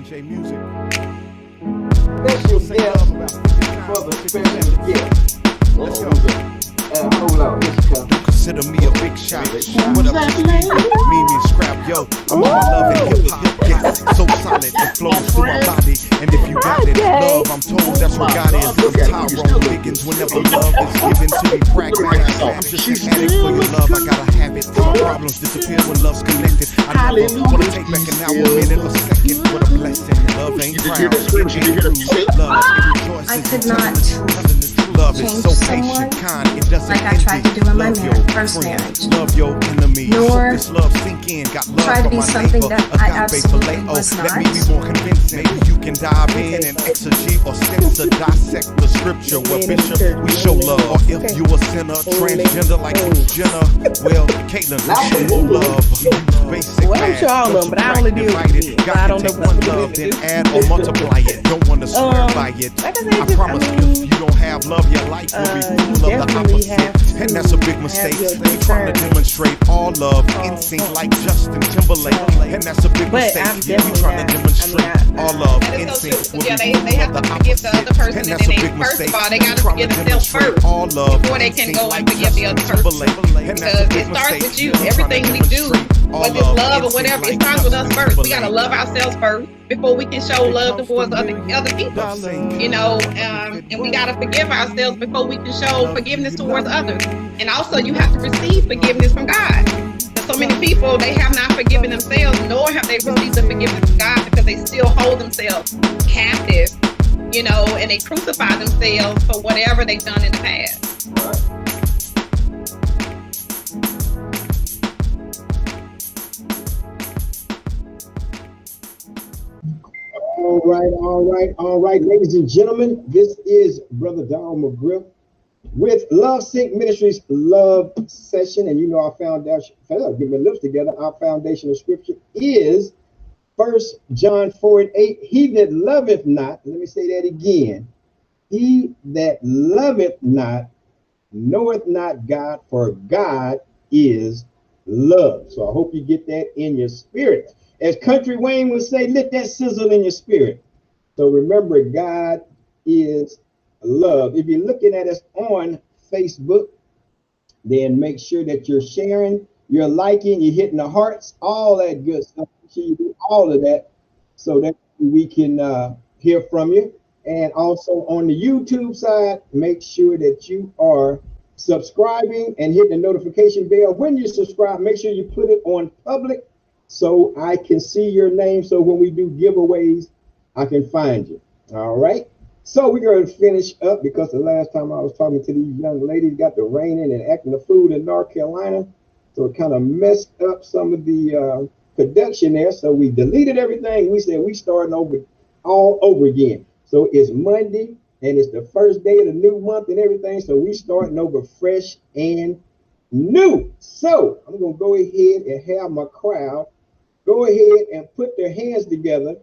DJ Music. Special guest for the special guest. Let's go. Hold on, let's go. Consider me a big shot. What up, Steve? Mimi Scrap, yo. I'm on my love and hip hop. Yeah, so solid, it flows through my body. And if you got it, love, I'm told that's what God is. I'm Tyrone Wiggins. Whenever love is given to me, pragmatic. I'm just an addict for your love. I gotta have it. My problems disappear when love's connected. I never wanna take back an hour, minute, or second. What a blessing. Love ain't proud. It ain't rude. Love, it rejoices. I could not love is so someone patient, kind, it doesn't like I tried to do in my first marriage. Love your enemies. Nor this love sink in. Got love try to for be my something neighbor, that I agape absolutely phileo. was Let me not. be more convincing. Maybe you can dive in and exegete or censor, dissect the scripture where Bishop we show love. Or if you a sinner, transgender like Jenna, well, Caitlyn, we show more love. Basic Well, I'm sure all of them, but I only deal with it. God I don't can know take what one to love, do. then add or multiply it. Don't want to swear by it. Like I said, I promise if you don't have love, your life will be full of the definitely have opposite. to And that's a big mistake. have your You trying to discernment. demonstrate all love in sync like Justin Timberlake. And that's a big But mistake. I'm You definitely trying to not. demonstrate I mean, all love That in is so sync true. will Yeah, be they have full to of forgive the other person, and and that's then a they big first mistake. of all they gotta Trying forgive to themselves demonstrate first all love before they in can sync go and like forgive the Justin other person. Timberlake. And that's a Because big it starts mistake. with you. Trying to Everything we do, demonstrate all whether it's love or in sync whatever, it like starts with us Justin first. We gotta Timberlake. love ourselves first before we can show love towards other people. You know, and we gotta forgive ourselves before we can show forgiveness towards others. And also, you have to receive forgiveness from God. So many people, they have not forgiven themselves, nor have they received the forgiveness of God because they still hold themselves captive, you know, and they crucify themselves for whatever they've done in the past. All right, ladies and gentlemen, this is Brother Donald McGriff with Love Sync Ministries Love Session. And you know our foundation, get my lips together, our foundational scripture is 1 John 4:8. He that loveth not, let me say that again. He that loveth not knoweth not God, for God is love. So I hope you get that in your spirit. As Country Wayne would say, let that sizzle in your spirit. So remember, God is love. If you're looking at us on Facebook, then make sure that you're sharing, you're liking, you're hitting the hearts, all that good stuff. Make sure you do all of that so that we can hear from you. And also on the YouTube side, make sure that you are subscribing and hit the notification bell. When you subscribe, make sure you put it on public so I can see your name. So when we do giveaways, I can find you. All right. So we're going to finish up because the last time I was talking to these young ladies, got the raining and acting the food in North Carolina. So it kind of messed up some of the production there. So we deleted everything. We said we starting over all over again. So it's Monday and it's the first day of the new month and everything. So we starting over fresh and new. So I'm going to go ahead and have my crowd go ahead and put their hands together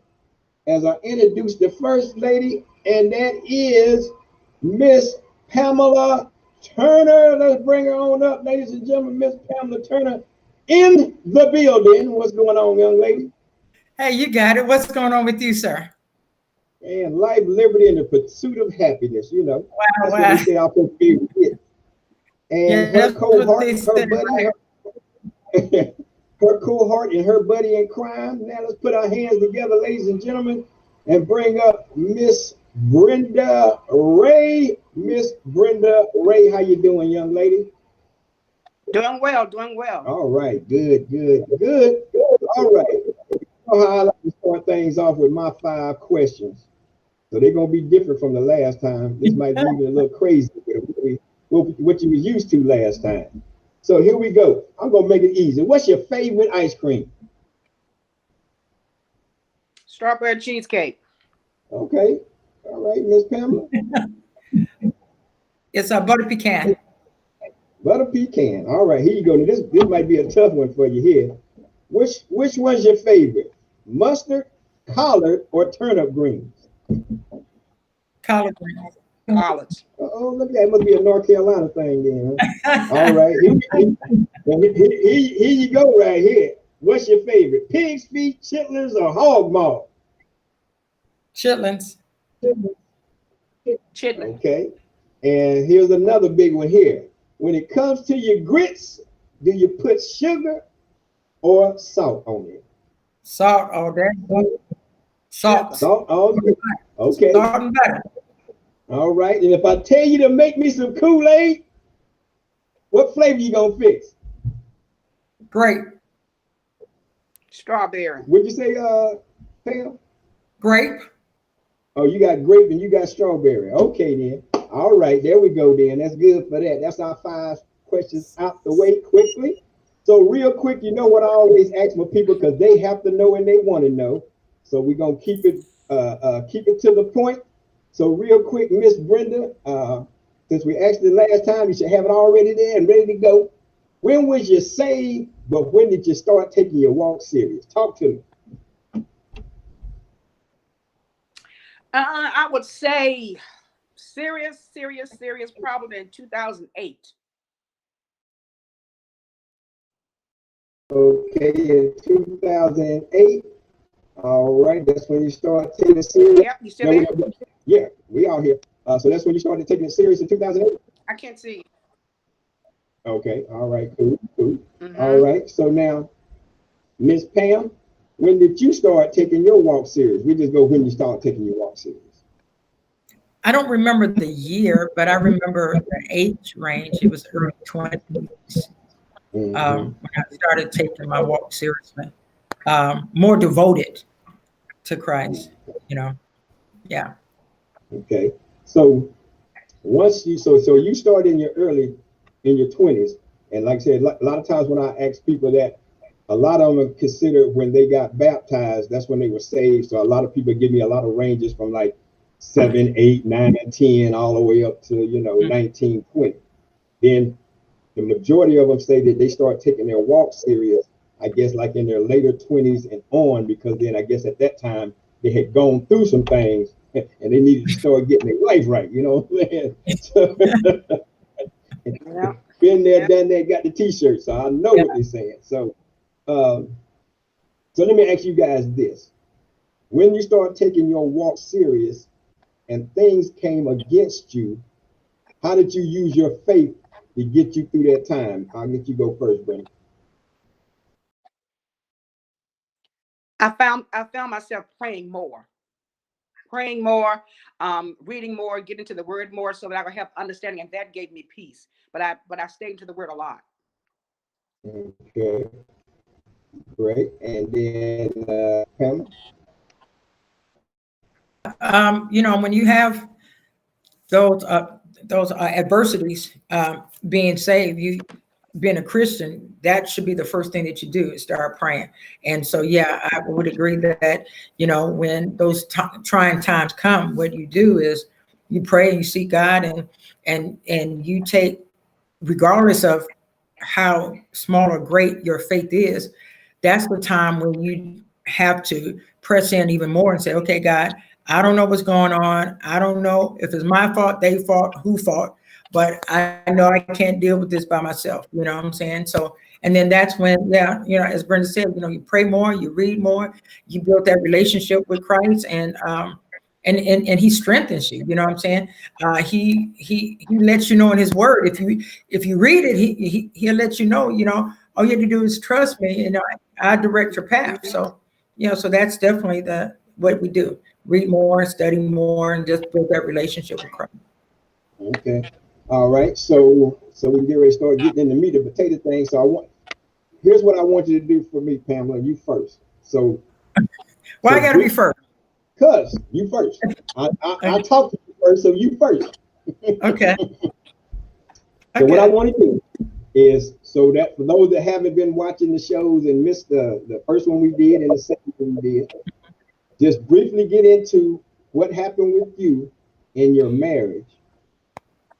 as I introduce the first lady, and that is Miss Pamela Turner. Let's bring her on up, ladies and gentlemen. Miss Pamela Turner in the building. What's going on, young lady? Hey, you got it. What's going on with you, sir? And life, liberty, and the pursuit of happiness. You know, Wow, that's wow. what they say our favorite hit. And Yeah, her that's what cohort, they her said, buddy, right? her cohort and her buddy in crime. Now let's put our hands together, ladies and gentlemen, and bring up Miss Brenda Ray. Miss Brenda Ray, how you doing, young lady? Doing well, doing well. All right, good. All right. You know how I like to start things off with my 5 questions. So they're gonna be different from the last time. This might be even a little crazy with what you was used to last time. So here we go. I'm gonna make it easy. What's your favorite ice cream? Strawberry cheesecake. Okay. All right, Miss Pamela. It's a butter pecan. Butter pecan. All right, here you go. Now, this might be a tough one for you here. Which one's your favorite? Mustard, collard, or turnip greens? Collard greens. College. Oh, look at that. It must be a North Carolina thing then. Huh? All right. Here you go right here. What's your favorite? Pig's feet, chitlins, or hog maw? Chitlins. Chitlin. Okay. And here's another big one here. When it comes to your grits, do you put sugar or salt on it? Salt all day. Salt. Salt all day. Okay. Salt and butter. All right. And if I tell you to make me some Kool-Aid, what flavor you gonna fix? Grape. Strawberry. What'd you say, Pam? Grape. Oh, you got grape and you got strawberry. Okay, then. All right, there we go, then. That's good for that. That's our 5 questions out the way quickly. So real quick, you know what I always ask my people, because they have to know and they want to know. So we're gonna keep it to the point. So real quick, Miss Brenda, since we asked it last time, you should have it already there and ready to go. When was you saved, but when did you start taking your walk serious? Talk to me. I would say serious, probably in 2008. Okay, in 2008. All right, that's when you start taking it serious. Yep, you still there? Yeah, we all here. So that's when you started taking it serious in 2008? I can't see you. Okay, all right, cool. Mhm. All right, so now, Miss Pam, when did you start taking your walk serious? We just go when you start taking your walk serious. I don't remember the year, but I remember the age range. It was early 20s when I started taking my walk seriously. More devoted to Christ, you know. Yeah. Okay, so once you so you start in your 20s, and like I said, a lot of times when I ask people that, a lot of them consider when they got baptized, that's when they were saved. So a lot of people give me a lot of ranges from like 7, 8, 9, and 10, all the way up to 19, 20. Then the majority of them say that they start taking their walk serious, I guess, like in their later 20s and on, because then I guess at that time they had gone through some things and they needed to start getting their life right. You know what I'm saying? So, Yeah. been there, done that, got the t-shirt, so I know what they're saying. So, so let me ask you guys this: when you start taking your walk serious and things came against you, how did you use your faith to get you through that time? I'll let you go first, Brenda. I found myself praying more, reading more, getting into the word more, so that I could have understanding, and that gave me peace. But I stayed into the word a lot. Okay, great. And then Pamela. When you have those adversities, being saved, being a Christian, that should be the first thing that you do, is start praying. And so, yeah, I would agree that, when those trying times come, what you do is you pray, you seek God, and you take, regardless of how small or great your faith is, that's the time when you have to press in even more and say, okay, God, I don't know what's going on. I don't know if it's my fault, they fault, who fault, but I know I can't deal with this by myself. You know what I'm saying? So, and then that's when, as Brenda said, you pray more, you read more, you build that relationship with Christ, and he strengthens you. You know what I'm saying? He lets you know in his word. If you read it, he'll let you know, all you have to do is trust me, I direct your path. So, so that's definitely what we do. Read more, study more, and just build that relationship with Christ. Okay. All right. So we can get ready to start getting in the meat and potato thing. So here's what I want you to do for me, Pamela. You first. So why I gotta be first? Because you first. I talk to you first, so you first. Okay. So what I want to do is, so that for those that haven't been watching the shows and missed the first one we did and the second one we did, just briefly get into what happened with you in your marriage.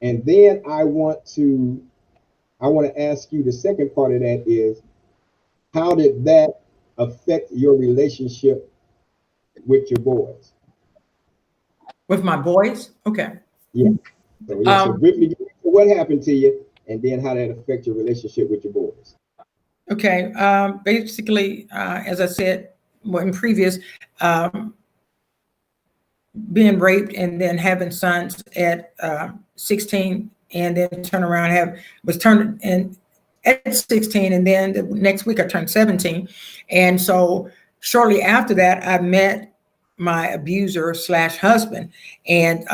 And then I want to ask you, the second part of that is, how did that affect your relationship with your boys? With my boys? Okay. Yeah. So briefly get into what happened to you, and then how that affect your relationship with your boys. Okay. Basically, as I said in previous, being raped and then having sons at 16, and then turn around was turned and at 16, and then the next week I turned 17. And so shortly after that, I met my abuser / husband, and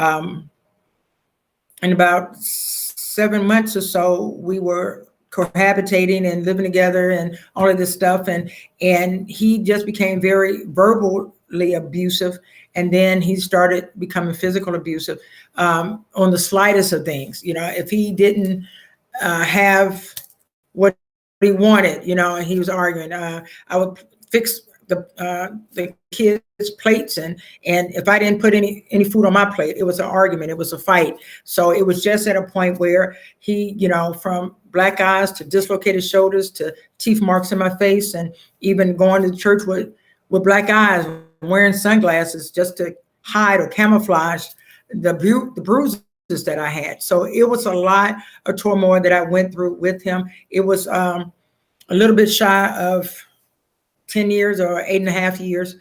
in about 7 months or so, we were cohabitating and living together and all of this stuff. And he just became very verbally abusive. And then he started becoming physical abusive on the slightest of things. You know, if he didn't have what he wanted, you know, he was arguing. I would fix the kids' plates, and if I didn't put any food on my plate, it was an argument, it was a fight. So it was just at a point where he, you know, from black eyes to dislocated shoulders to teeth marks in my face, and even going to church with black eyes, wearing sunglasses just to hide or camouflage the bruises that I had. So it was a lot of turmoil that I went through with him. It was a little bit shy of 10 years or 8.5 years,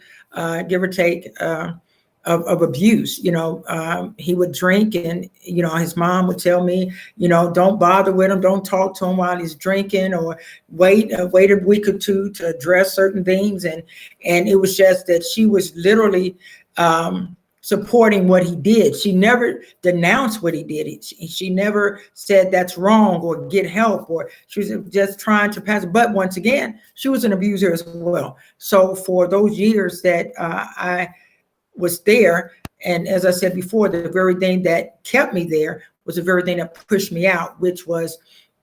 give or take, of abuse. You know, he would drink, and, you know, his mom would tell me, you know, don't bother with him, don't talk to him while he's drinking, or wait a week or two to address certain things. And it was just that she was literally supporting what he did. She never denounced what he did. She never said that's wrong or get help, or she was just trying to pass it. But once again, she was an abuser as well. So for those years that I was there, and as I said before, the very thing that kept me there was the very thing that pushed me out, which was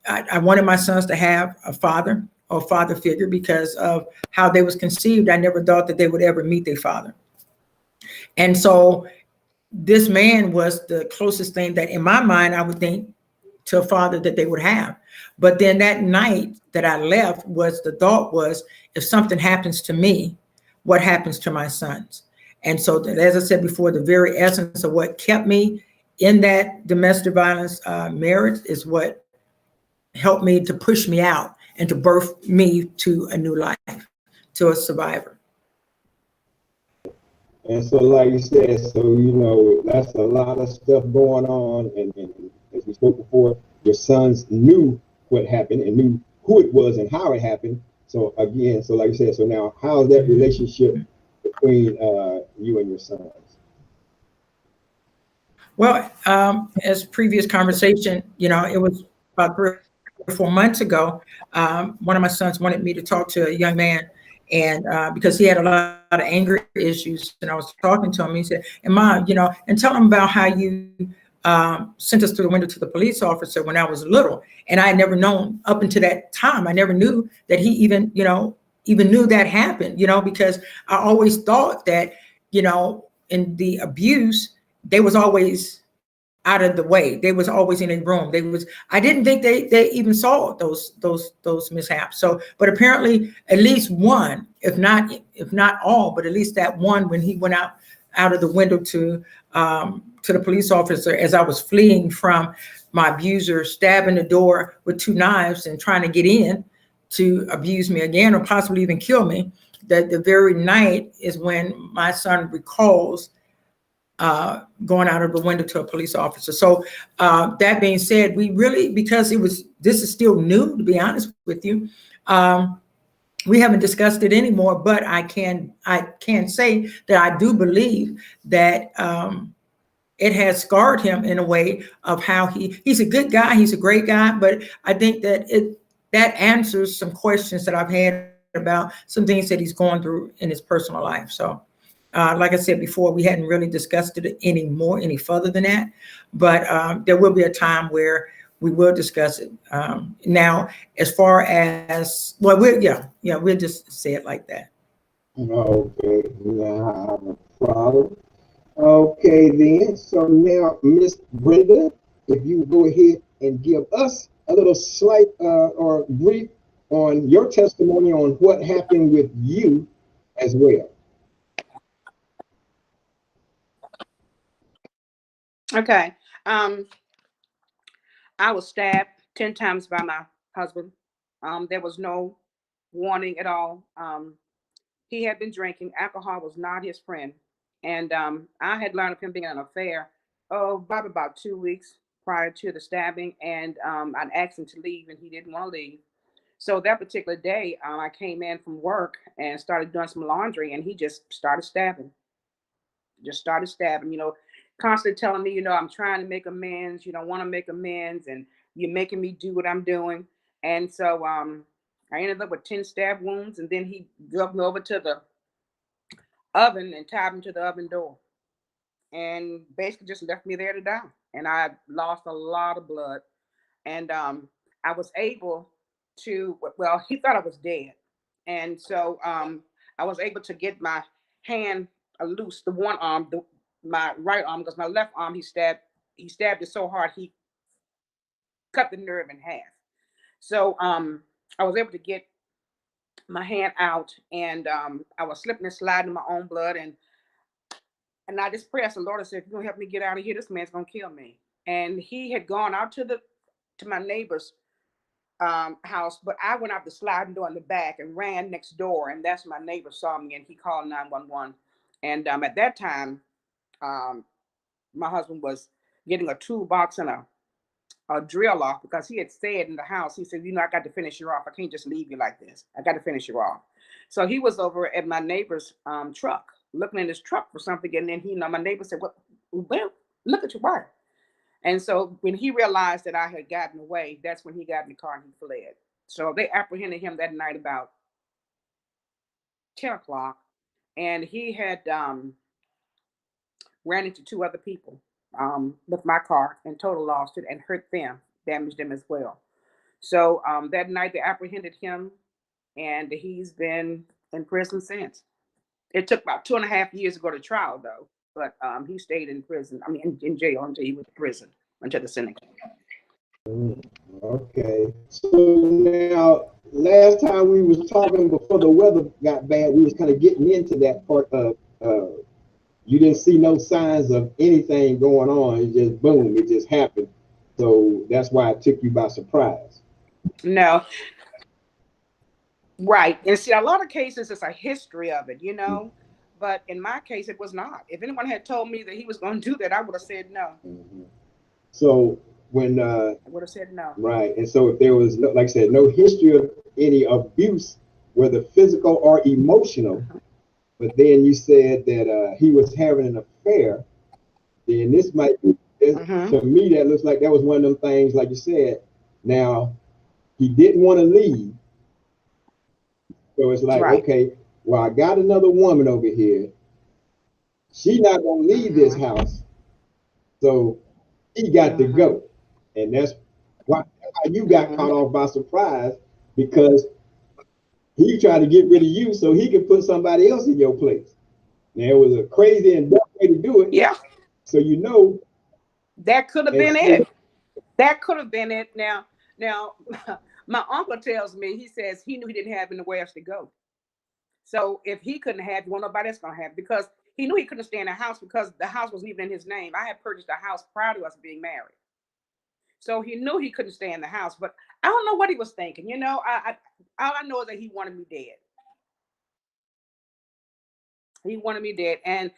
I wanted my sons to have a father or father figure because of how they was conceived. I never thought that they would ever meet their father. And so this man was the closest thing that in my mind, I would think to a father that they would have. But then that night that I left the thought was, if something happens to me, what happens to my sons? And so as I said before, the very essence of what kept me in that domestic violence marriage is what helped me to push me out and to birth me to a new life, to a survivor. And so, like you said, so, you know, that's a lot of stuff going on. And as we spoke before, your sons knew what happened and knew who it was and how it happened. So again, so like you said, so now how's that relationship between you and your sons? Well, as previous conversation, you know, it was about 3 or 4 months ago. One of my sons wanted me to talk to a young man, and because he had a lot of anger issues, and I was talking to him. He said, "And Mom, you know, and tell him about how you sent us through the window to the police officer when I was little." And I had never known up until that time. I never knew that he even knew that happened. You know, because I always thought that, you know, in the abuse, they was always out of the way. They was always in a room. I didn't think they even saw those mishaps. So, but apparently at least one, if not all, but at least that one, when he went out of the window to the police officer as I was fleeing from my abuser, stabbing the door with 2 knives and trying to get in to abuse me again or possibly even kill me. That the very night is when my son recalls going out of the window to a police officer. So that being said, we really, because this is still new, to be honest with you, we haven't discussed it anymore, but I can say that I do believe that it has scarred him in a way of how he's a good guy, he's a great guy, but I think that that answers some questions that I've had about some things that he's going through in his personal life. So like I said before, we hadn't really discussed it any further than that, but there will be a time where we will discuss it. Now, as far as, well, we'll just say it like that. Okay, now I have a problem. Okay, then, so now, Miss Brenda, if you go ahead and give us a little slight or brief on your testimony on what happened with you as well. Okay. I was stabbed 10 times by my husband. There was no warning at all. He had been drinking. Alcohol was not his friend. And I had learned of him being in an affair, probably about 2 weeks prior to the stabbing. And I'd asked him to leave, and he didn't want to leave. So that particular day, I came in from work and started doing some laundry, and he just started stabbing. Just started stabbing, constantly telling me, I'm trying to make amends, you don't want to make amends, and you're making me do what I'm doing. And so I ended up with 10 stab wounds, and then he drove me over to the oven and tied me to the oven door and basically just left me there to die. And I lost a lot of blood. And I was able to, well, he thought I was dead. And so I was able to get my hand loose, the one arm, my right arm, because my left arm, he stabbed it so hard, he cut the nerve in half. So I was able to get my hand out, and I was slipping and sliding in my own blood. And I just prayed the Lord and said, if you're gonna help me get out of here, this man's gonna kill me. And he had gone out to my neighbor's house, but I went out the sliding door in the back and ran next door, and that's when my neighbor saw me, and he called 911. And at that time, my husband was getting a toolbox and a drill off, because he had said in the house, he said, I got to finish you off. I can't just leave you like this. I got to finish you off. So he was over at my neighbor's truck, looking in his truck for something. And then my neighbor said, well, look at your wife. And so when he realized that I had gotten away, that's when he got in the car and he fled. So they apprehended him that night about 10 o'clock. And he had ran into 2 other people with my car and total lost it and hurt them, damaged them as well. So that night they apprehended him, and he's been in prison since. It took about 2.5 years to go to trial, though, but he stayed in prison. I mean, in jail until he went to prison, until the sentencing. Okay. So now, last time we was talking before the weather got bad, we was kind of getting into that part of you didn't see no signs of anything going on. It just boom, it just happened. So that's why it took you by surprise. No. Right. And see, a lot of cases, it's a history of it, Mm-hmm. But in my case, it was not. If anyone had told me that he was going to do that, I would have said no. Mm-hmm. So when I would have said no. right, and so if there was no, like I said, no history of any abuse, whether physical or emotional, but then you said that he was having an affair, then this might be, to me, that looks like that was one of them things, like you said. Now, he didn't want to leave. So it's like, Right. okay, well, I got another woman over here. She not going to leave this house. So he got to go. And that's why you got caught off by surprise, because he tried to get rid of you so he could put somebody else in your place. Now, it was a crazy and dumb way to do it. Yeah. So that could have been it. That could have been it. Now, my uncle tells me, he says he knew he didn't have anywhere else to go. So if he couldn't have, well, nobody else gonna have, because he knew he couldn't stay in the house because the house wasn't even in his name. I had purchased a house prior to us being married. So he knew he couldn't stay in the house, but I don't know what he was thinking. All I know is that he wanted me dead. He wanted me dead, and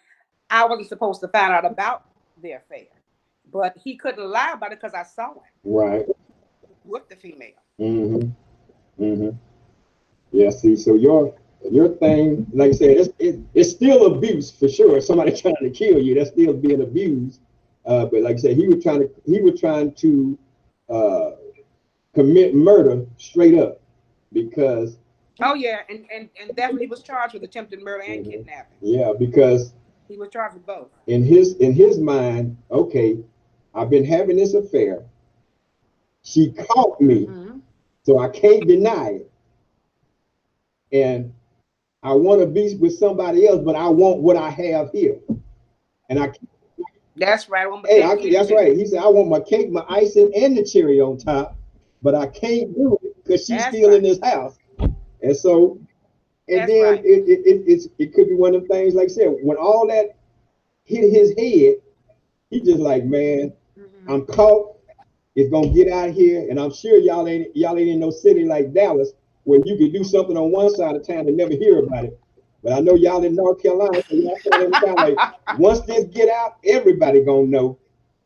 I wasn't supposed to find out about the affair, but he couldn't lie about it because I saw him. Right. With the female. Yeah, see, so your thing, like I said, it's still abuse for sure. If somebody trying to kill you, that's still being abused. But like I said, he was trying to commit murder straight up, because Oh yeah, and definitely was charged with attempted murder and kidnapping. Yeah, because he was charged with both. In his mind, okay, I've been having this affair. She caught me, so I can't deny it. And I want to be with somebody else, but I want what I have here. And I. That's right. That's right. He said, I want my cake, my icing, and the cherry on top, but I can't do it because she's still in this house. And so, it could be one of the things, like I said, when all that hit his head, he just like, man, I'm caught. It's gonna get out here, and I'm sure y'all ain't in no city like Dallas where you could do something on one side of town and never hear about it. But I know y'all in North Carolina, so y'all telling them like once this get out, everybody gonna know.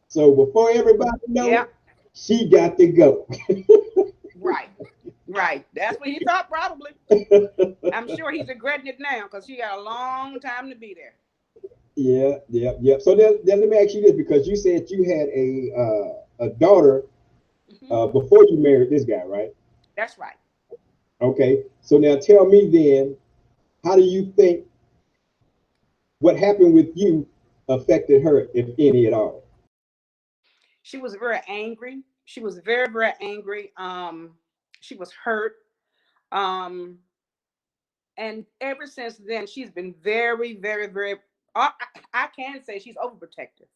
So before everybody know, Yeah. she got to go. Right. Right. That's what he thought probably. I'm sure he's regretting it now because she got a long time to be there. Yeah. So then let me ask you this, because you said you had a daughter before you married this guy, right? That's right. Okay. So now tell me then, how do you think what happened with you affected her, if any at all? She was very angry. She was very, very angry. She was hurt. And ever since then, she's been very, very, very. I can say she's overprotective.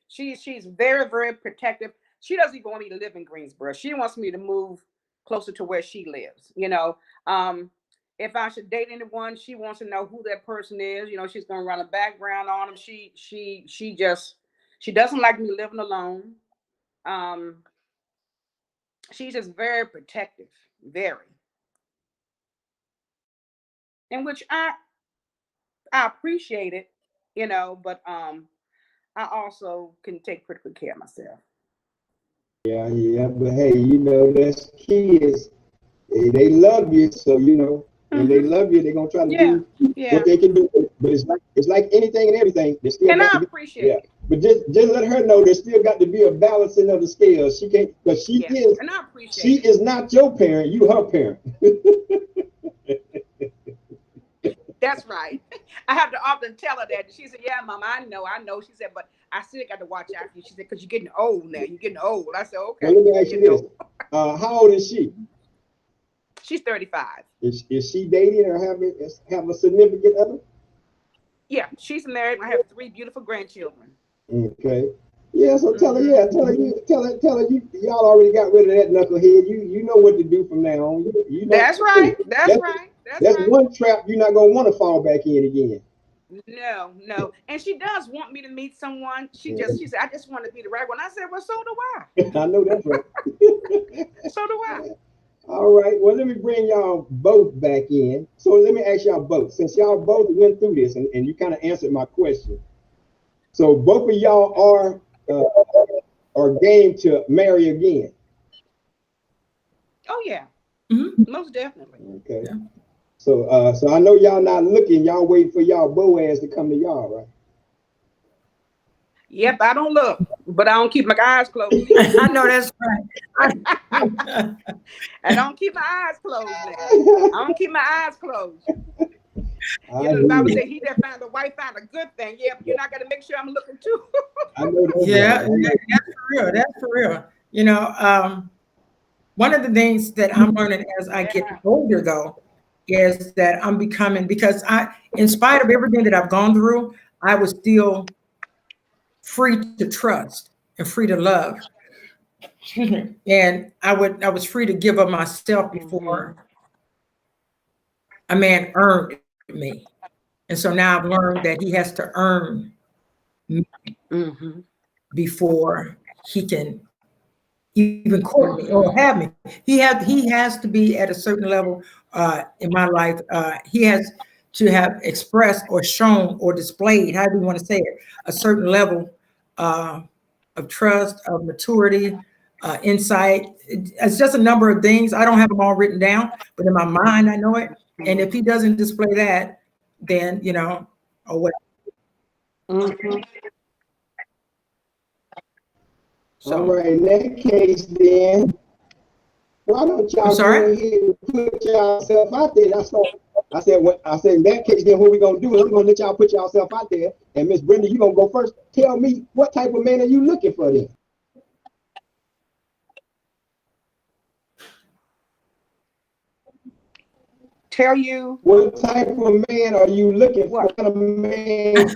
She's very, very protective. She doesn't even want me to live in Greensboro. She wants me to move closer to where she lives. If I should date anyone, she wants to know who that person is. She's gonna run a background on them. She doesn't like me living alone. She's just very protective, very. In which I appreciate it, but I also can take pretty good care of myself. Yeah, but hey, that's kids. They love you, so when they love you, they're gonna try to do what they can do. But it's like anything and everything. They still And got I to appreciate it. But just let her know there's still got to be a balancing of the scales. She can't, because she And I appreciate she it. is not your parent, you her parent. That's right. I have to often tell her that. She said, "Yeah, Mom, I know." She said, "But I still got to watch out for you." She said, "Because you're getting old now. You're getting old." I said, "Okay." Well, let me ask you this: how old is she? She's 35. Is she dating or have a significant other? Yeah, she's married. I have 3 beautiful grandchildren. Okay. Yeah, so tell her, y'all already got rid of that knucklehead. You know what to do from now on. That's right. That's one trap you're not gonna want to fall back in again. No. And she does want me to meet someone. She said, "I just want to be the right one." I said, "Well, so do I." I know that's right. So do I. All right. Well, let me bring y'all both back in. So let me ask y'all both, since y'all both went through this and you kind of answered my question. So both of y'all are game to marry again. Oh yeah. Most definitely. Okay. Yeah. So I know y'all not looking, y'all waiting for y'all Boaz to come to y'all, right? Yep, I don't look, but I don't keep my eyes closed. I know that's right. I don't keep my eyes closed now. I don't keep my eyes closed. The Bible says, "He that finds a wife find a good thing." Yeah, but you're not going to make sure I'm looking too. I know that's right. That's for real. One of the things that I'm learning as I get older, though, is that I'm becoming, because in spite of everything that I've gone through, I was still free to trust and free to love. And I was free to give of myself before a man earned me. And so now I've learned that he has to earn me before he can even court me or have me. He has to be at a certain level in my life. He has to have expressed or shown or displayed, however you want to say it, a certain level of trust, of maturity, insight. It's just a number of things. I don't have them all written down, but in my mind, I know it. And if he doesn't display that, then, or what. So, all right, in that case, then, why don't y'all go ahead and put yourself out there? I said, in that case, then what we gonna do is I'm gonna let y'all put yourself out there. And Miss Brenda, you gonna go first. Tell me, what type of man are you looking for then? Tell you. What type of man are you looking for? What kind of man?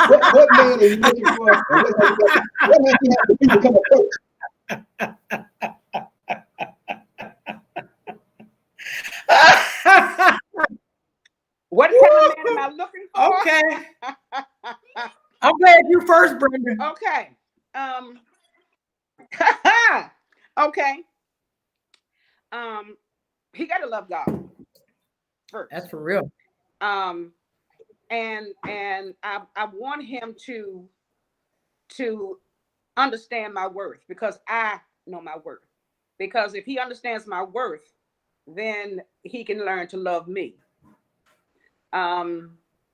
what man are you looking for? And what has he have to do to become a coach? What kind of man am I looking for? Okay. I'm glad you first, Brenda. Okay. Okay. He got to love God first. That's for real. and I want him to understand my worth, because I know my worth. Because if he understands my worth, then he can learn to love me. I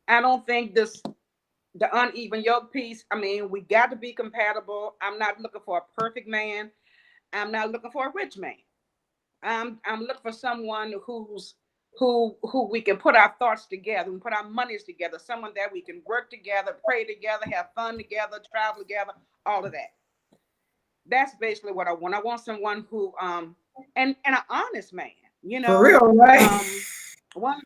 don't think the uneven yoke piece, I mean, we got to be compatible. I'm not looking for a perfect man. I'm not looking for a rich man. I'm looking for someone who we can put our thoughts together and put our monies together, someone that we can work together, pray together, have fun together, travel together, all of that. That's basically what I want. I want someone who and an honest man, you know. For real, right? One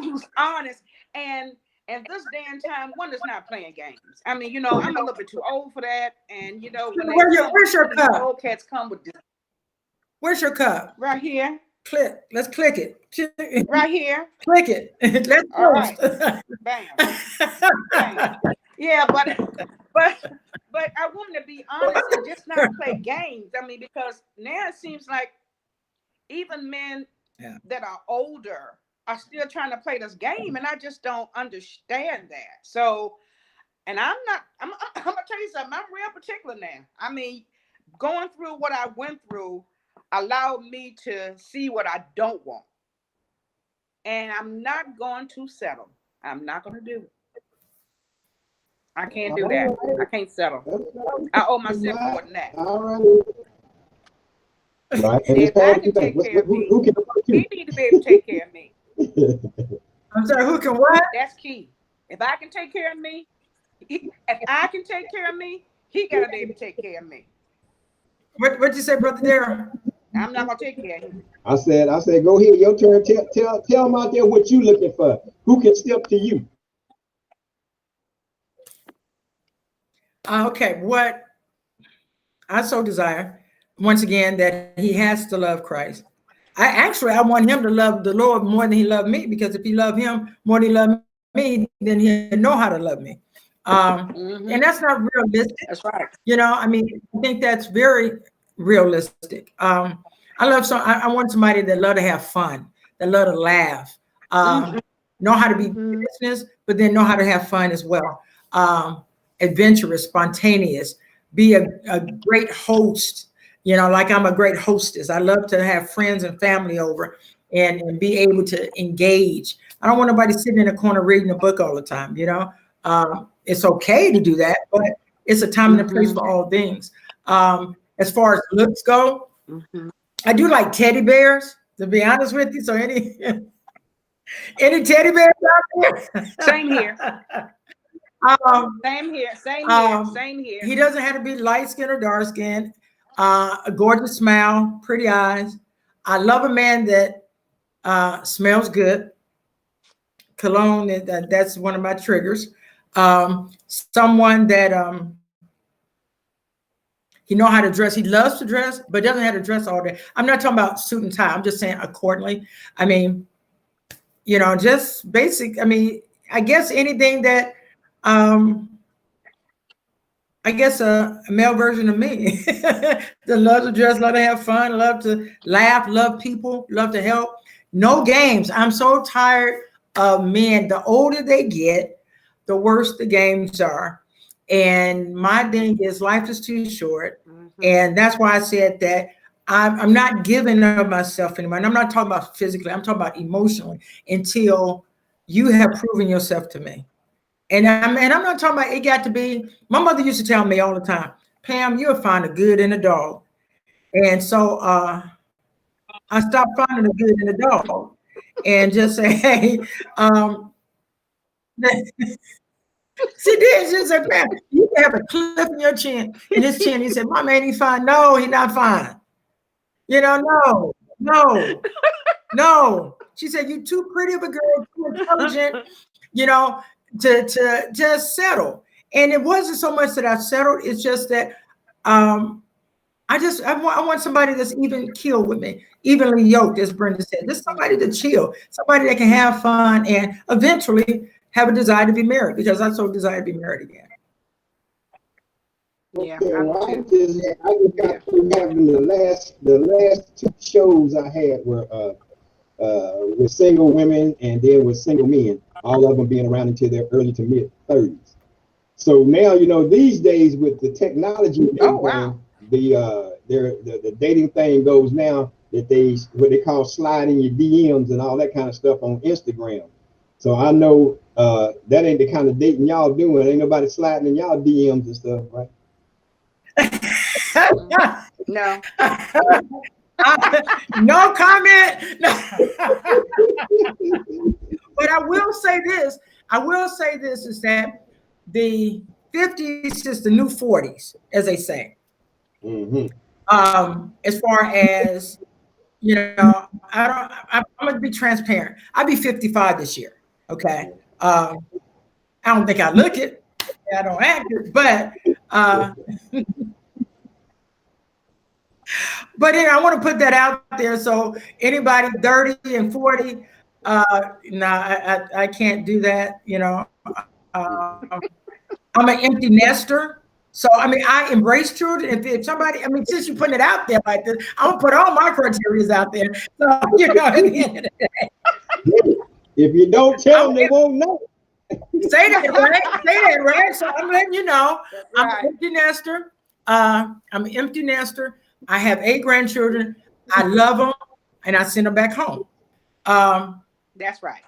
who's honest, and this day and time, one that's not playing games. I mean, you know, I'm a little bit too old for that, and you know, when where's your cup? Old cats come with this. Where's your cup? Right here. Let's click it. Right here. Click it. Let's all right. Bam. Bam. Yeah, but I want to be honest and just not play games. I mean, because now it seems like even men that are older are still trying to play this game, and I just don't understand that. So, and I'm gonna tell you something. I'm real particular now. I mean, going through what I went through allowed me to see what I don't want, and I'm not going to settle. I'm not going to do it. I can't do that. I can't settle. I owe myself more than that. All right. If I can take care of me, he need to be able to take care of me. I'm sorry, who can what? That's key. If I can take care of me, he got to be able to take care of me. What'd you say, Brother Darryl? I'm not gonna take care of him. I said, go ahead, your turn. Tell them out there what you looking for. Who can step to you? Okay, what I so desire, once again, that he has to love Christ. I want him to love the Lord more than he loved me, because if he loved him more than he loved me, then he'll know how to love me. And that's not realistic. That's right. You know, I mean, I think that's very realistic. I want somebody that love to have fun, that love to laugh, know how to be business, but then know how to have fun as well. Adventurous, spontaneous, be a great host, you know, like I'm a great hostess. I love to have friends and family over and be able to engage. I don't want nobody sitting in a corner reading a book all the time, you know. It's okay to do that, but it's a time and a place for all things. As far as looks go, I do like teddy bears, to be honest with you. So any teddy bears out there? Same here. Same here. He doesn't have to be light skin or dark skin. A gorgeous smile, pretty eyes. I love a man that smells good. Cologne, that's one of my triggers. Someone that he know how to dress. He loves to dress, but doesn't have to dress all day. I'm not talking about suit and tie. I'm just saying accordingly. I mean, you know, just basic. I mean, I guess anything that, I guess a male version of me that love to dress, love to have fun, love to laugh, love people, love to help. No games. I'm so tired of men. The older they get, the worse the games are. And my thing is life is too short. And that's why I said that I'm not giving of myself anymore. And I'm not talking about physically, I'm talking about emotionally, until you have proven yourself to me. And I'm not talking about, it got to be, my mother used to tell me all the time, Pam, you'll find a good in a dog. And so I stopped finding a good in a dog and just say, hey, she did. She said, man, you can have a clip in your chin, in his chin. He said, Mom, ain't he fine? No, he not fine. You know, no. She said, you too pretty of a girl, too intelligent, you know, to just settle. And it wasn't so much that I settled. It's just that I want somebody that's even keeled with me, evenly yoked, as Brenda said. Just somebody to chill, somebody that can have fun and eventually have a desire to be married, because I so desire to be married again. Yeah, okay, well, I just got through having the last two shows I had were with single women and then with single men, all of them being around into their early to mid 30s. So now, you know, these days with the technology, the dating thing goes now that what they call sliding your DMs and all that kind of stuff on Instagram. So I know that ain't the kind of dating y'all doing. Ain't nobody sliding in y'all DMs and stuff, right? No. No comment. No. But I will say this is that the 50s is the new 40s, as they say. Mm-hmm. As far as, you know, I'm gonna be transparent. I'll be 55 this year. Okay. I don't think I look it. I don't act it, but but I want to put that out there. So anybody 30 and 40, I can't do that. You know, I'm an empty nester. So, I mean, I embrace children. If somebody, I mean, since you're putting it out there like this, I'm going to put all my criteria out there. So, you know, at the end of the day. If you don't tell them, they won't know. Say that, right? Say that, right? So I'm letting you know, I'm an empty nester. I'm an empty nester. I have 8 grandchildren. I love them, and I send them back home. That's right.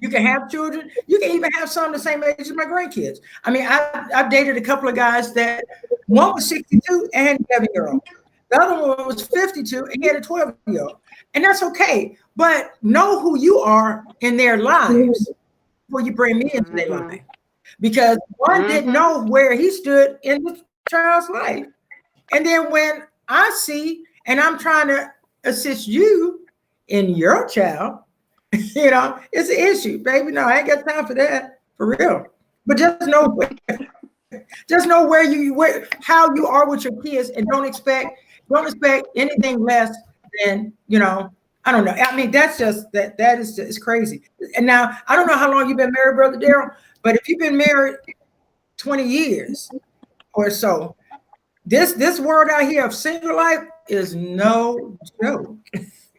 You can have children. You can even have some the same age as my grandkids. I mean, I've dated a couple of guys that one was 62 and had an 11-year-old. The other one was 52 and he had a 12-year-old. And that's okay. But know who you are in their lives before you bring me into their life. Because one didn't know where he stood in the child's life. And then when I see, and I'm trying to assist you in your child, you know, it's an issue, baby. No, I ain't got time for that, for real. But just know where how you are with your kids, and don't expect anything less than, you know, I don't know. I mean, that's just that is just, it's crazy. And now I don't know how long you've been married, Brother Daryl, but if you've been married 20 years or so, this world out here of single life is no joke.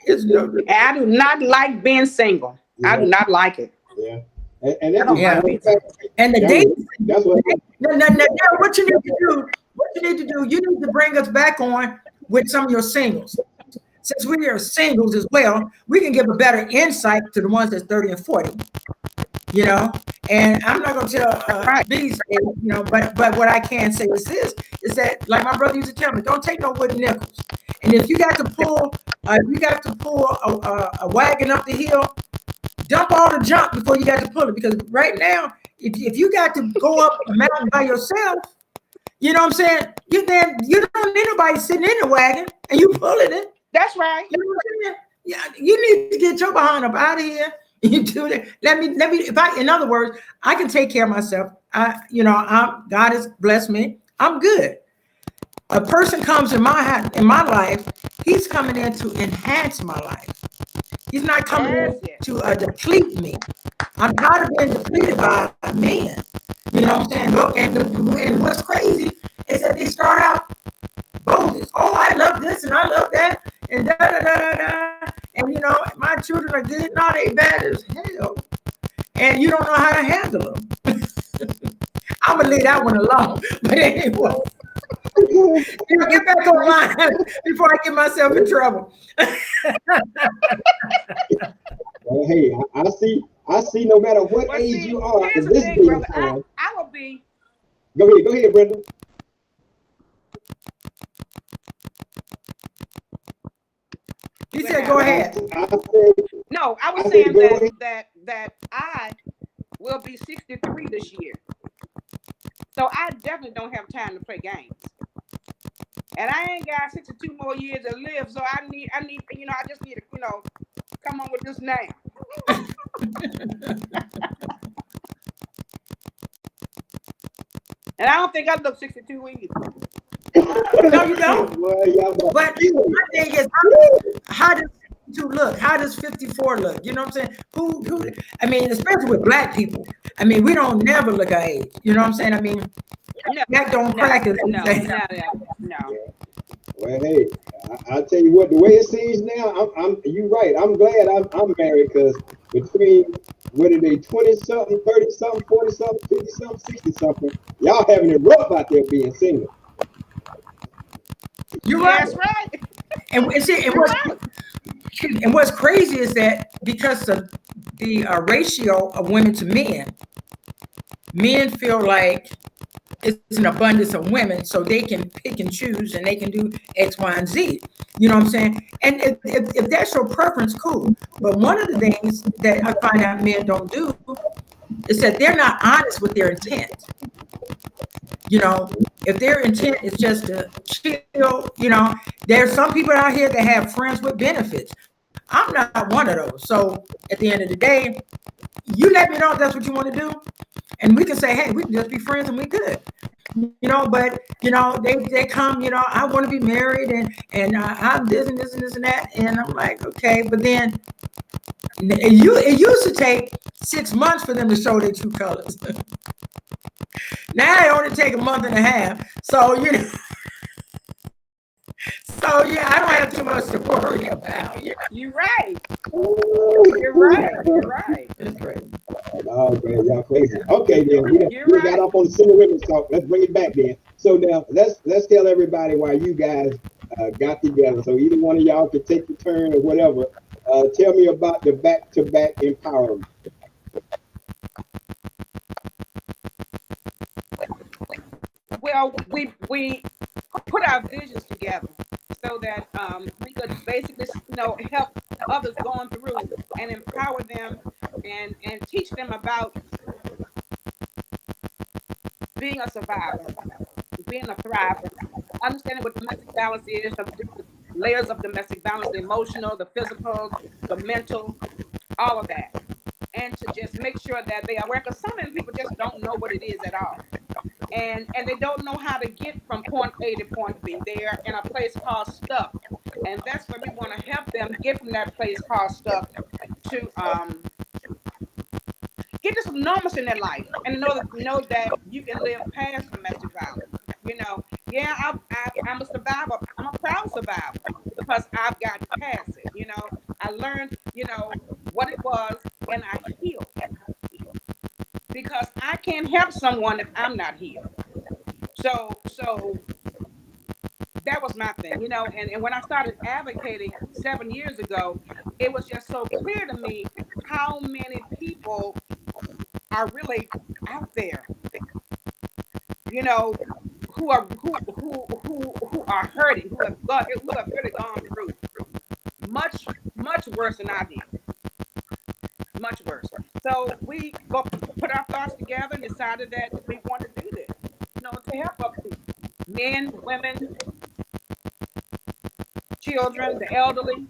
It's no joke. I do not like being single. Yeah. I do not like it. Yeah. And the dating. That's what. What you need to do, you need to bring us back on with some of your singles. Since we are singles as well, we can give a better insight to the ones that's 30 and 40. You know, and I'm not going to tell these, you know, but what I can say is this: is that, like my brother used to tell me, don't take no wooden nickels. And if you got to pull, a wagon up the hill, dump all the junk before you got to pull it. Because right now, if you got to go up a mountain by yourself, you know what I'm saying? You don't need nobody sitting in the wagon and you pulling it. That's right. You know what I'm saying? Yeah, you need to get your behind up out of here. You do that. Let me. In other words, I can take care of myself. God has blessed me. I'm good. A person comes in my life. He's coming in to enhance my life. He's not coming in to deplete me. I'm tired of being depleted by men. You know what I'm saying? And what's crazy is that they start out bogus. Oh, I love this and I love that and da da da da da. And you know, my children are good. No, they bad as hell. And you don't know how to handle them. I'm gonna leave that one alone. But anyway, get back online before I get myself in trouble. Well, hey, I see. No matter what age you are, in this thing, brother, I will be. Go ahead, Brenda. He said, "Go ahead." No, I was saying that I will be 63 this year, so I definitely don't have time to play games, and I ain't got 62 more years to live. So I need, you know, I just need to, you know, come on with this now. And I don't think I look 62 either. No, you don't. But my thing is, how does 52 look? How does 54 look? You know what I'm saying? Who? I mean, especially with Black people. I mean, we don't never look our age. You know what I'm saying? I mean, that don't crack it. No. Well, hey, I tell you what, the way it seems now, you're right. I'm glad I'm married because between what are they 20 something, 30 something, 40 something, 50 something, 60 something, y'all having it rough out there being single. You're right. Yes, right. And see, You're right. and what's crazy is that because of the ratio of women to men feel like it's an abundance of women, so they can pick and choose and they can do X, Y, and Z. You know what I'm saying? And if that's your preference, cool. But one of the things that I find out men don't do is that they're not honest with their intent. You know, if their intent is just to chill, there's some people out here that have friends with benefits. I'm not one of those. So at the end of the day, you let me know if that's what you want to do. And we can say, hey, we can just be friends and we good. But they come, I want to be married and I'm this and this and this and that. And I'm like, okay, but then it used to take 6 months for them to show their true colors. Now it only take a month and a half. So, so yeah, I don't have too much to worry about. You're right. You're right. You're right. That's great. Oh man, y'all crazy. Okay, then we got off on the single women talk. Let's bring it back then. So now let's tell everybody why you guys got together. So either one of y'all could take the turn or whatever. Tell me about the back-to-back empowerment. Well, we put our visions together so that we could basically, help others going through and empower them and teach them about being a survivor, being a thriver, understanding what domestic violence is, the different layers of domestic violence, the emotional, the physical, the mental, all of that. And to just make sure that they are aware, because some of them people just don't know what it is at all. And they don't know how to get from point A to point B. They're in a place called stuck. And that's where we want to help them get from that place called stuck to get to some normalcy in their life and know that you can live past domestic violence. I'm a survivor. I'm a proud survivor because I've gotten past it. I learned, what it was and I healed. Because I can't help someone if I'm not healed. So that was my thing, and when I started advocating 7 years ago, it was just so clear to me how many people are really out there, who are hurting, who have really gone through much worse than I did. Much worse. So we put our thoughts together and decided that we want to do this, to help other people, men, women, children, the elderly.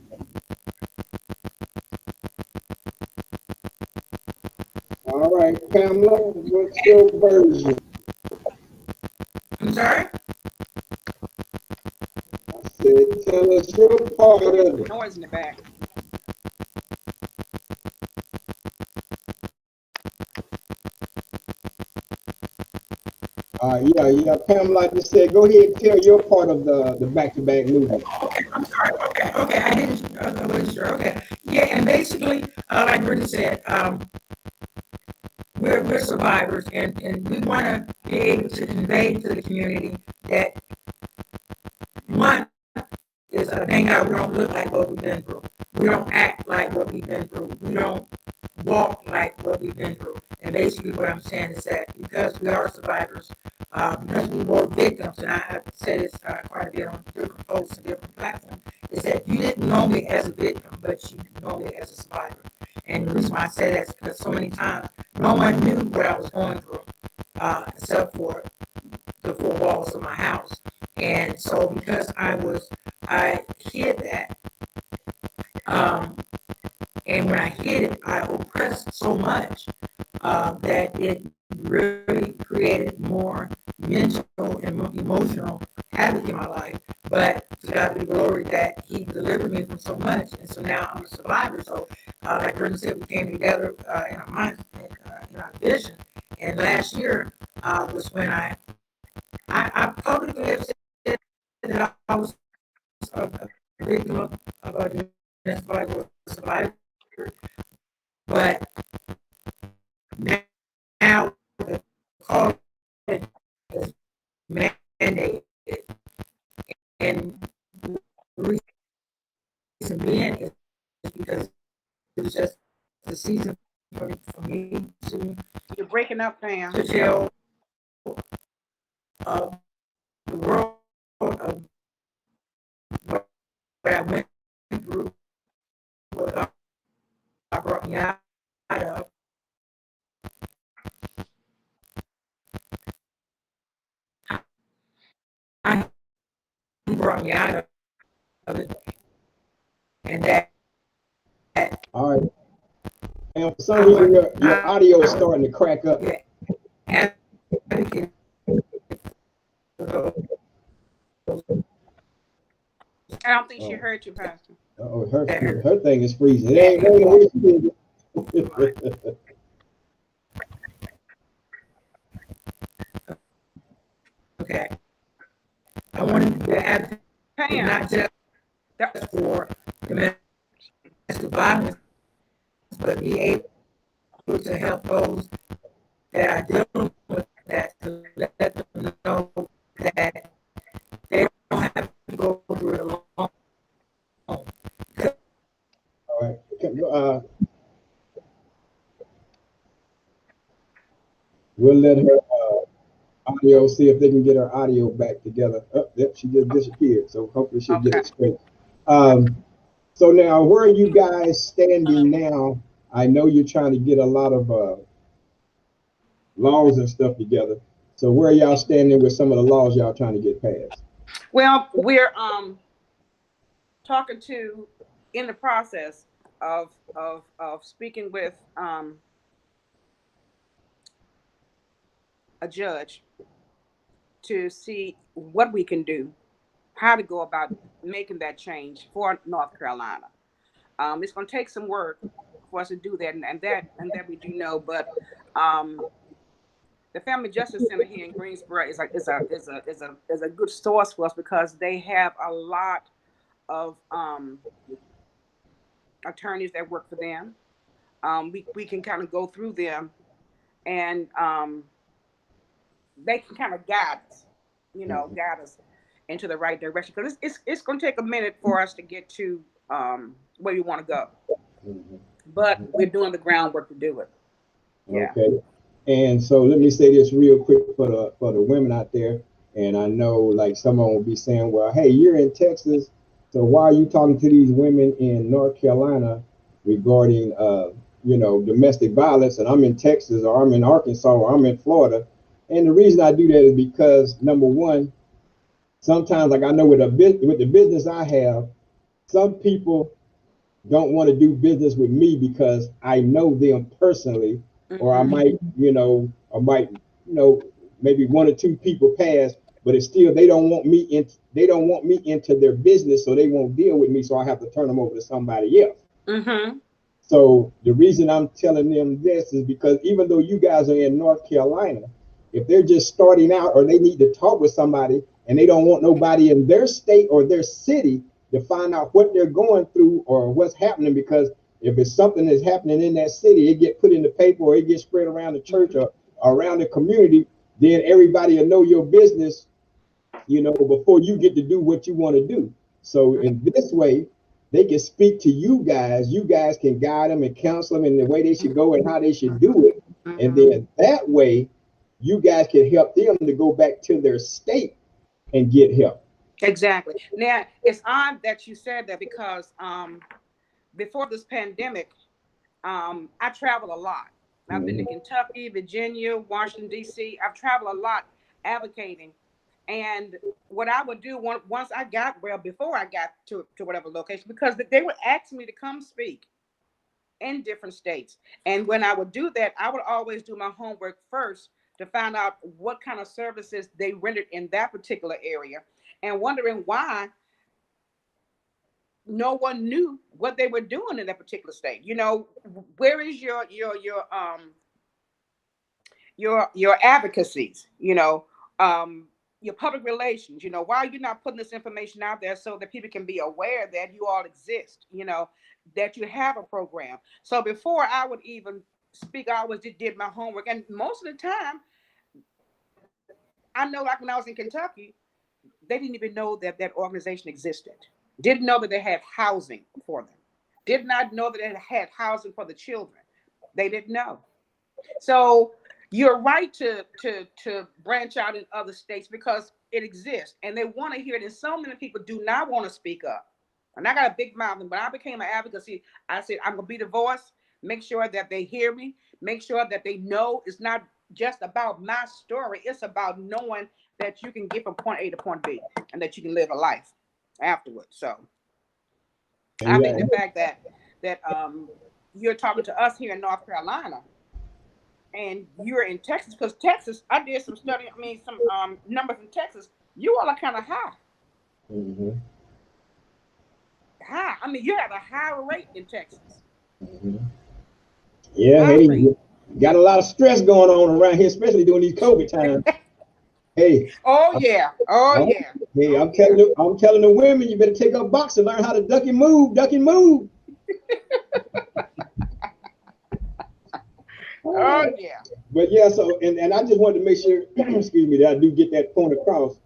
All right, Pamela, what's your version? I'm sorry? I said, tell us your part of it. Noise in the back. Yeah, Pamela, like you said, go ahead and tell your part of the back-to-back movement. Okay, I'm sorry. Okay, I wasn't sure. Okay. Yeah, and basically, like Brittany said, we're survivors and we want to be able to convey to the community that one is, thank God we don't look like what we've been through. We don't act like what we've been through. We don't walk like what we've been through. And basically what I'm saying is that because we are survivors, because we were victims, and I said this quite a bit on different posts and different platforms, is that you didn't know me as a victim, but you know me as a survivor. And the reason why I say that is because so many times no one knew what I was going through, except for the four walls of my house. And so because I hid that, and when I hid it, I oppressed so much that it really created more mental and emotional havoc in my life. But to God be the glory that He delivered me from so much, and so now I'm a survivor. So, like Brittany said, we came together in our minds, in our vision. And last year was when I publicly have said that I was now the COVID is mandated, and the reason being is because it was just the season for me You're breaking up, Pam. to tell the world of what I went through, what I brought me out of. I brought me out of it, and that All right. And for some reason, your audio is starting to crack up. advocate I don't think she heard you, Pastor. Oh, her thing is freezing. It ain't raining where she is. Okay, I wanted to advocate Pam, not just for domestic violence, but be able to help those that are dealing with that, to let them know that they don't have to go through it alone. All right. We'll let her audio, see if they can get her audio back together. Oh, yep, she just disappeared. So hopefully she'll get it straight. So now, where are you guys standing now? I know you're trying to get a lot of laws and stuff together. So where are y'all standing with some of the laws y'all trying to get passed? well, we're talking to, in the process of speaking with a judge to see what we can do, how to go about making that change for North Carolina. It's going to take some work for us to do that, and that we do know. But the Family Justice Center here in Greensboro is a good source for us, because they have a lot of attorneys that work for them. We can kind of go through them, and they can kind of guide us, guide us into the right direction. Because it's going to take a minute for us to get to where we want to go. Mm-hmm. But we're doing the groundwork to do it. Yeah. Okay. And so let me say this real quick for the women out there. And I know like someone will be saying, well, hey, you're in Texas, so why are you talking to these women in North Carolina regarding domestic violence, and I'm in Texas, or I'm in Arkansas, or I'm in Florida? And the reason I do that is because, number one, sometimes, like I know with the business I have, some people don't want to do business with me because I know them personally, or I might, maybe one or two people pass, but it's still they don't want me into their business, so they won't deal with me. So I have to turn them over to somebody else. Mm-hmm. So the reason I'm telling them this is because even though you guys are in North Carolina, if they're just starting out or they need to talk with somebody and they don't want nobody in their state or their city to find out what they're going through or what's happening, because if it's something that's happening in that city, it get put in the paper or it gets spread around the church or around the community, then everybody will know your business, before you get to do what you want to do. So in this way, they can speak to you guys. You guys can guide them and counsel them in the way they should go and how they should do it. Mm-hmm. And then that way, you guys can help them to go back to their state and get help. Exactly. Now, it's odd that you said that, because before this pandemic, I travel a lot. I've been to Kentucky, Virginia, Washington, D.C. I've traveled a lot advocating. And what I would do before I got to whatever location, because they would ask me to come speak in different states. And when I would do that, I would always do my homework first to find out what kind of services they rendered in that particular area, and wondering why no one knew what they were doing in that particular state. Where is your advocacies? Your public relations. Why are you not putting this information out there so that people can be aware that you all exist? That you have a program. So before I would even speak. I always did my homework, and most of the time, I know, like when I was in Kentucky, they didn't even know that that organization existed. Didn't know that they had housing for them. Did not know that they had housing for the children. They didn't know. So you're right to branch out in other states because it exists and they want to hear it. And so many people do not want to speak up. And I got a big mouth. And when I became an advocacy, I said, I'm going to be the voice, make sure that they hear me, make sure that they know it's not just about my story. It's about knowing that you can get from point A to point B and that you can live a life afterwards. So I think the fact that you're talking to us here in North Carolina and you're in Texas, because Texas, I did some study, some numbers in Texas, you all are kind of high. Mm-hmm. High. You have a higher rate in Texas. Mm-hmm. Yeah, hey, you got a lot of stress going on around here, especially during these COVID times. Hey. Oh yeah. Hey, I'm telling the women, you better take up boxing, learn how to duck and move. Oh yeah. But yeah, so and I just wanted to make sure, excuse me, that I do get that point across.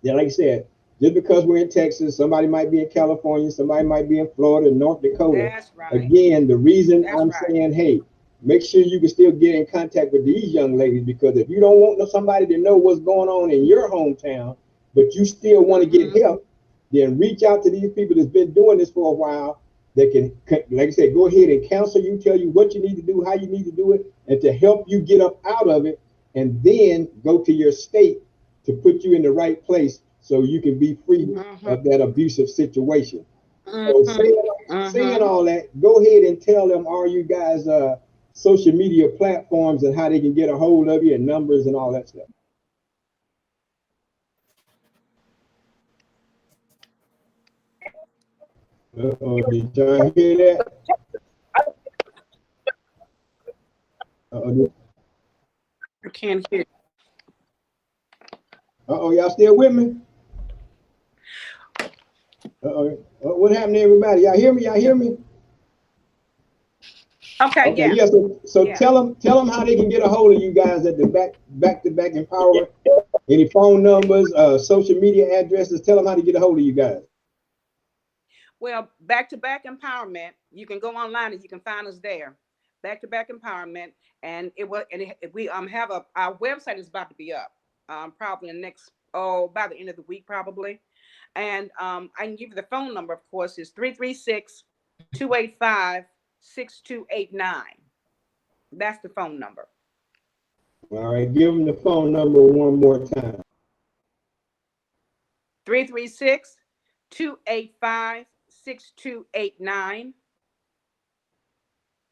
Yeah, like I said, just because we're in Texas, somebody might be in California, somebody might be in Florida, North Dakota. That's right. Again, the reason That's I'm right. saying, hey, make sure you can still get in contact with these young ladies, because if you don't want somebody to know what's going on in your hometown, but you still want to get help, then reach out to these people that's been doing this for a while. They can, like I said, go ahead and counsel you, tell you what you need to do, how you need to do it, and to help you get up out of it, and then go to your state to put you in the right place so you can be free of that abusive situation. So saying all that, go ahead and tell them all you guys social media platforms and how they can get a hold of you and numbers and all that stuff. Did y'all hear that? I can't hear. Y'all still with me? What happened to everybody? Y'all hear me? Okay, yeah. Yeah. So Yeah. tell them how they can get a hold of you guys at the back-to-back empowerment. Any phone numbers, social media addresses. Tell them how to get a hold of you guys. Well, Back-to-Back Empowerment, you can go online and you can find us there. Back-to-Back Empowerment, and we have our website is about to be up, probably in the next by the end of the week probably, and I can give you the phone number. Of course, is 336-285-6289. That's the phone number. All right, give them the phone number one more time. 336-285-6289.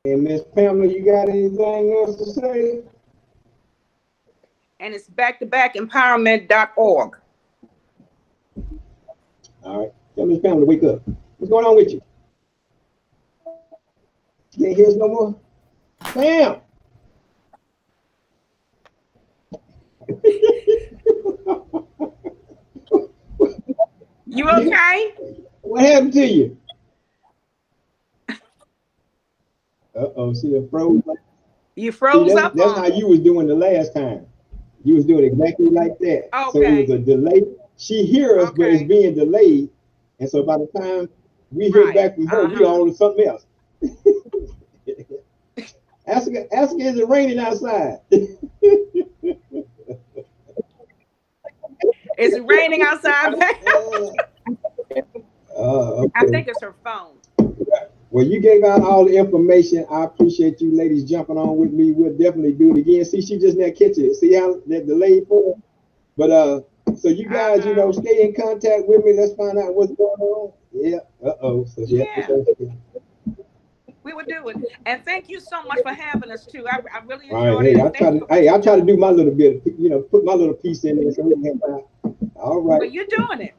And Miss Pamela, you got anything else to say? And it's backtobackempowerment.org. All right, tell Miss Pamela to wake up. What's going on with you? You can't hear us no more? Pam! You okay? What happened to you? See, it froze. You froze up. That's how you was doing the last time. You was doing exactly like that. Okay. So it was a delay. She hears us, but it's being delayed. And so by the time we hear back from her, we on to something else. Ask her, is it raining outside? Is it raining outside? Okay. I think it's her phone. Well, you gave out all the information. I appreciate you ladies jumping on with me. We'll definitely do it again. See, she just now catch it. See how that delayed for her? But so you guys, stay in contact with me. Let's find out what's going on. Yeah. So we would do it. And thank you so much for having us too. I really enjoyed all right, it. I try to do my little bit, put my little piece in there so we can help out. All right. Well, you're doing it.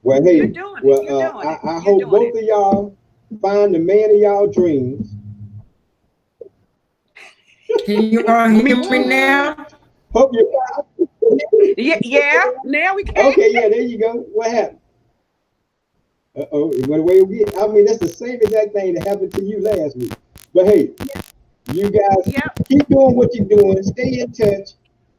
Well, hey, you're doing it. I hope both of y'all find the man of y'all dreams. Can you all hear me now? Hope you. Yeah. Now we can. Okay. Yeah. There you go. What happened? What way we get? I mean, that's the same exact thing that happened to you last week. But hey, You guys keep doing what you're doing. Stay in touch.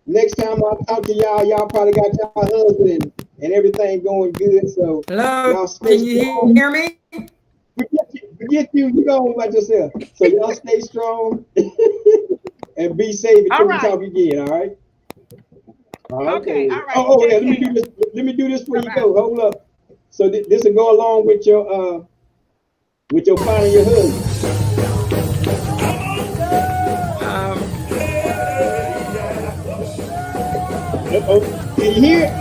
Next time I talk to y'all, y'all probably got y'all husband and everything going good. So Hello, y'all stay can you strong. hear me? Forget you. You go about yourself. So y'all stay strong and be safe until we talk again. All right. Okay. All right. Oh, yeah. Let me do this. Let me do this before you go. Hold up. So this will go along with your finding your husband. Uh-oh. Can you hear it?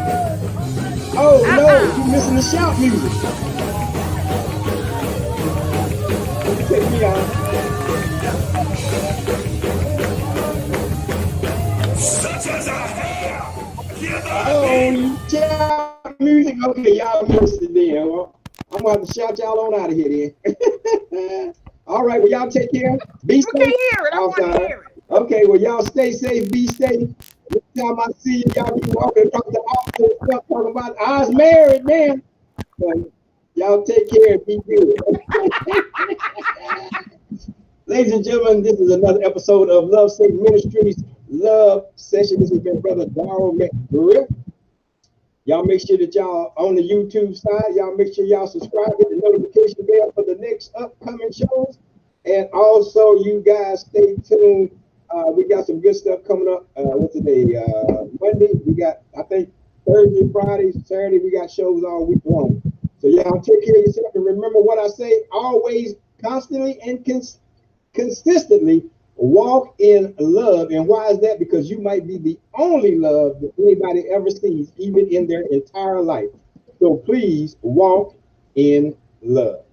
Oh no, you're missing the shout music. Check me out. Oh, shout music. Okay, y'all missed it then. Well, I'm gonna have to shout y'all on out of here then. All right, well, y'all take care. Be safe. I can't hear it. I want to hear it. Okay, well, y'all stay safe, be safe. Next time I see you, y'all be walking across the office and stuff talking about, I was married, man. So, y'all take care and be good. Ladies and gentlemen, this is another episode of Love Sick Ministries Love Session. This has been Brother Darrell McGriff. Y'all make sure that y'all on the YouTube side, y'all make sure y'all subscribe, hit the notification bell for the next upcoming shows. And also, you guys stay tuned. We got some good stuff coming up. What's today? Monday. We got, I think, Thursday, Friday, Saturday. We got shows all week long. So y'all take care of yourself. And remember what I say, always, constantly, and consistently walk in love. And why is that? Because you might be the only love that anybody ever sees, even in their entire life. So please walk in love.